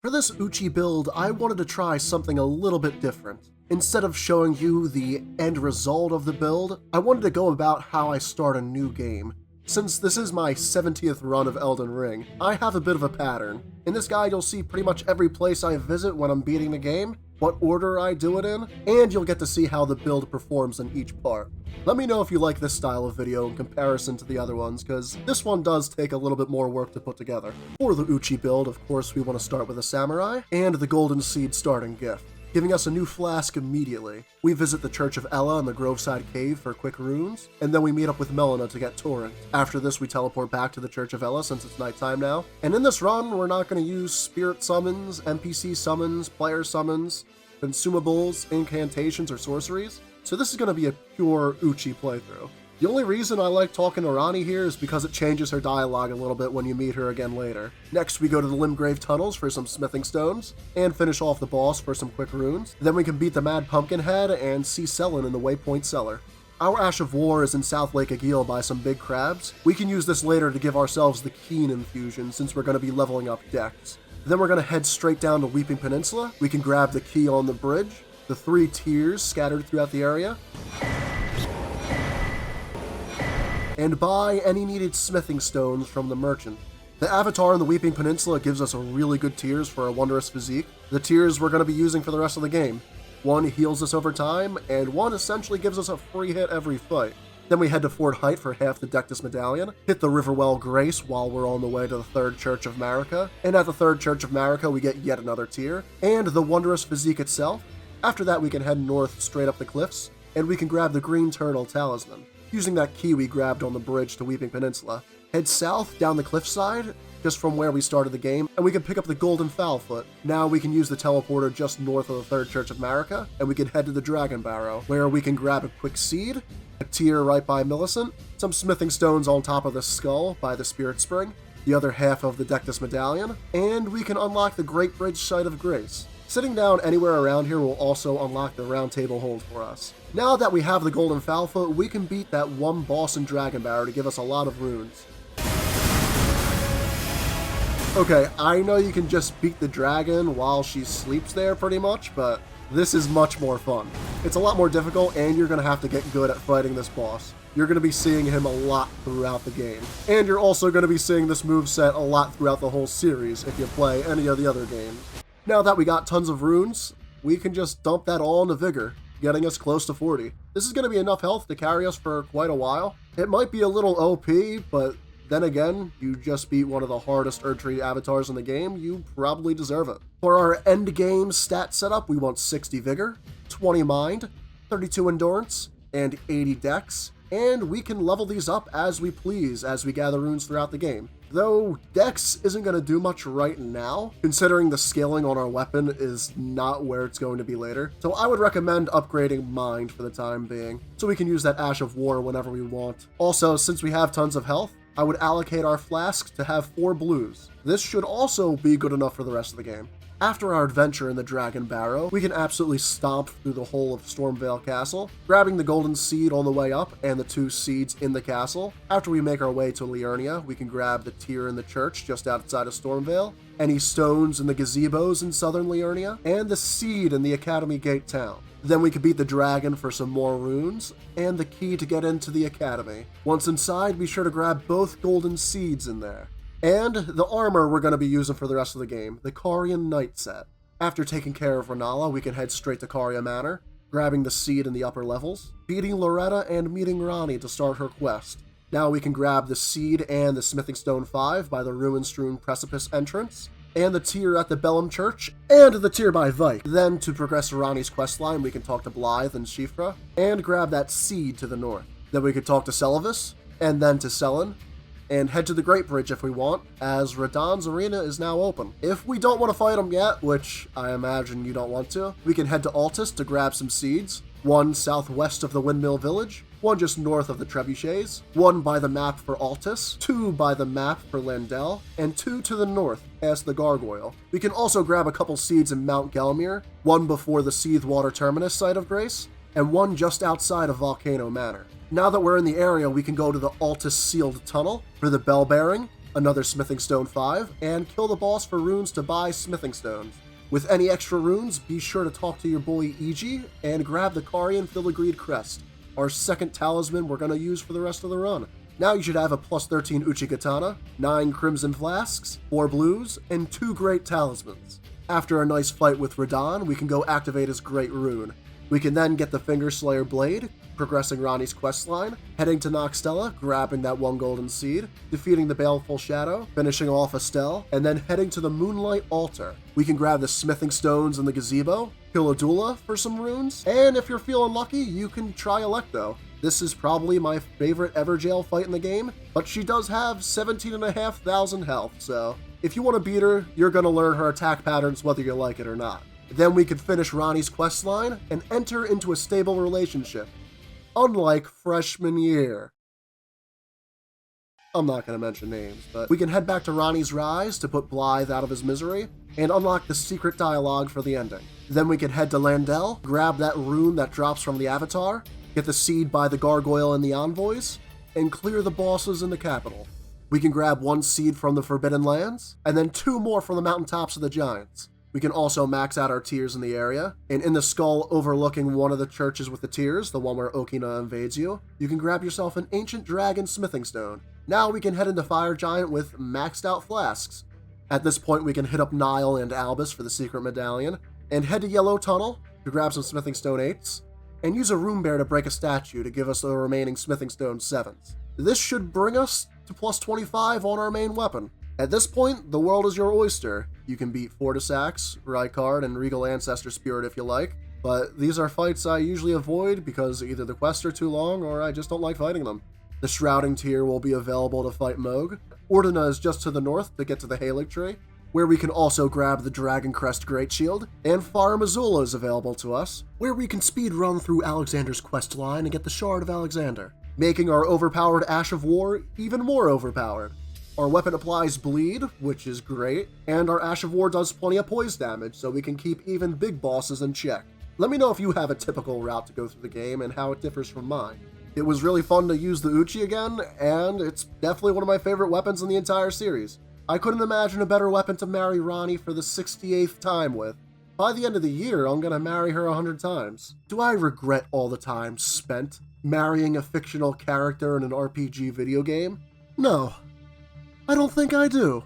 For this Uchi build, I wanted to try something a little bit different. Instead of showing you the end result of the build, I wanted to go about how I start a new game. Since this is my 70th run of Elden Ring, I have a bit of a pattern. In this guide, you'll see pretty much every place I visit when I'm beating the game, what order I do it in, and you'll get to see how the build performs in each part. Let me know if you like this style of video in comparison to the other ones, because this one does take a little bit more work to put together. For the Uchi build, of course, we want to start with a samurai, and the golden seed starting gift, giving us a new flask immediately. We visit the Church of Ella in the Groveside Cave for quick runes, and then we meet up with Melina to get Torrent. After this, we teleport back to the Church of Ella since it's nighttime now. And in this run, we're not going to use spirit summons, NPC summons, player summons, consumables, incantations, or sorceries. So this is going to be a pure Uchi playthrough. The only reason I like talking to Ranni here is because it changes her dialogue a little bit when you meet her again later. Next, we go to the Limgrave Tunnels for some smithing stones, and finish off the boss for some quick runes. Then we can beat the Mad Pumpkinhead and see Sellen in the Waypoint Cellar. Our Ash of War is in South Lake Agil by some big crabs. We can use this later to give ourselves the Keen infusion since we're going to be leveling up Dex. Then we're going to head straight down to Weeping Peninsula. We can grab the key on the bridge, the 3 tiers scattered throughout the area, and buy any needed smithing stones from the merchant. The avatar in the Weeping Peninsula gives us a really good tiers for a wondrous physique. The tiers we're going to be using for the rest of the game. One heals us over time, and one essentially gives us a free hit every fight. Then we head to Fort Height for half the Dectus Medallion, hit the Riverwell Grace while we're on the way to the Third Church of Marika, and at the Third Church of Marika we get yet another tier, and the wondrous physique itself. After that we can head north straight up the cliffs, and we can grab the Green Turtle Talisman, using that key we grabbed on the bridge to Weeping Peninsula. Head south down the cliffside, just from where we started the game, and we can pick up the Golden Fowlfoot. Now we can use the teleporter just north of the Third Church of Marika, and we can head to the Dragon Barrow, where we can grab a quick seed, a tier right by Millicent, some smithing stones on top of the skull by the Spirit Spring, the other half of the Dectus Medallion, and we can unlock the Great Bridge Site of Grace. Sitting down anywhere around here will also unlock the Round Table Hold for us. Now that we have the Golden Fowlfoot, we can beat that one boss in Dragon Barrow to give us a lot of runes. Okay, I know you can just beat the dragon while she sleeps there pretty much, but this is much more fun. It's a lot more difficult, and you're going to have to get good at fighting this boss. You're going to be seeing him a lot throughout the game. And you're also going to be seeing this moveset a lot throughout the whole series if you play any of the other games. Now that we got tons of runes, we can just dump that all into Vigor, getting us close to 40. This is going to be enough health to carry us for quite a while. It might be a little OP, but then again, you just beat one of the hardest Erdtree avatars in the game, you probably deserve it. For our end game stat setup, we want 60 Vigor, 20 Mind, 32 Endurance, and 80 Dex, and we can level these up as we please as we gather runes throughout the game. Though Dex isn't going to do much right now, considering the scaling on our weapon is not where it's going to be later. So I would recommend upgrading Mind for the time being, so we can use that Ash of War whenever we want. Also, since we have tons of health, I would allocate our flasks to have 4 blues. This should also be good enough for the rest of the game. After our adventure in the Dragon Barrow, we can absolutely stomp through the whole of Stormvale Castle, grabbing the golden seed on the way up and the 2 seeds in the castle. After we make our way to Liurnia, we can grab the tier in the church just outside of Stormvale, any stones in the gazebos in southern Liurnia, and the seed in the Academy Gate town. Then we can beat the dragon for some more runes, and the key to get into the academy. Once inside, be sure to grab both golden seeds in there. And the armor we're going to be using for the rest of the game, the Carian Knight set. After taking care of Renala, we can head straight to Caria Manor, grabbing the seed in the upper levels, beating Loretta and meeting Ranni to start her quest. Now we can grab the seed and the Smithing Stone 5 by the ruin-strewn precipice entrance, and the tier at the Bellum Church, and the tier by Vike. Then, to progress Ranni's questline, we can talk to Blythe and Shifra, and grab that seed to the north. Then we can talk to Celavis, and then to Sellen, and head to the Great Bridge if we want, as Radahn's arena is now open. If we don't want to fight him yet, which I imagine you don't want to, we can head to Altus to grab some seeds, one southwest of the Windmill Village, one just north of the Trebuchets, one by the map for Altus, 2 by the map for Landel, and 2 to the north, past the Gargoyle. We can also grab a couple seeds in Mount Gelmir, one before the Seethwater Terminus site of Grace, and one just outside of Volcano Manor. Now that we're in the area, we can go to the Altus Sealed Tunnel for the Bell Bearing, another smithing stone 5, and kill the boss for runes to buy smithing stones. With any extra runes, be sure to talk to your boy Iji and grab the Carian Filigreed Crest, our second talisman we're going to use for the rest of the run. Now you should have a plus 13 Uchigatana, 9 Crimson Flasks, 4 Blues, and 2 Great Talismans. After a nice fight with Radahn, we can go activate his Great Rune. We can then get the Finger Slayer Blade, progressing Ranni's questline, heading to Noxtella, grabbing that 1 golden seed, defeating the Baleful Shadow, finishing off Estelle, and then heading to the Moonlight Altar. We can grab the smithing stones in the gazebo, kill Adula for some runes, and if you're feeling lucky, you can try Electo. This is probably my favorite Everjail fight in the game, but she does have 17,500 health, so if you want to beat her, you're going to learn her attack patterns whether you like it or not. Then we can finish Ranni's questline and enter into a stable relationship. Unlike freshman year. I'm not going to mention names, but we can head back to Ranni's Rise to put Blythe out of his misery and unlock the secret dialogue for the ending. Then we can head to Landel, grab that rune that drops from the Avatar, get the seed by the Gargoyle and the Envoys, and clear the bosses in the capital. We can grab 1 seed from the Forbidden Lands, and then 2 more from the mountaintops of the Giants. We can also max out our tiers in the area, and in the skull overlooking one of the churches with the tiers, the one where Okina invades you, you can grab yourself an Ancient Dragon Smithing Stone. Now we can head into Fire Giant with maxed out flasks. At this point we can hit up Nile and Albus for the secret medallion, and head to Yellow Tunnel to grab some Smithing Stone 8s, and use a Room Bear to break a statue to give us the remaining Smithing Stone 7s. This should bring us to plus 25 on our main weapon. At this point, the world is your oyster. You can beat Fortisax, Rykard, and Regal Ancestor Spirit if you like, but these are fights I usually avoid because either the quests are too long or I just don't like fighting them. The Shrouding tier will be available to fight Moog. Ordina is just to the north to get to the Halig Tree, where we can also grab the Dragon Crest Great Shield, and Far Missoula is available to us, where we can speed run through Alexander's quest line and get the Shard of Alexander, making our overpowered Ash of War even more overpowered. Our weapon applies bleed, which is great, and our Ash of War does plenty of poise damage, so we can keep even big bosses in check. Let me know if you have a typical route to go through the game and how it differs from mine. It was really fun to use the Uchi again, and it's definitely one of my favorite weapons in the entire series. I couldn't imagine a better weapon to marry Ranni for the 68th time with. By the end of the year, I'm gonna marry her 100 times. Do I regret all the time spent marrying a fictional character in an RPG video game? No. I don't think I do.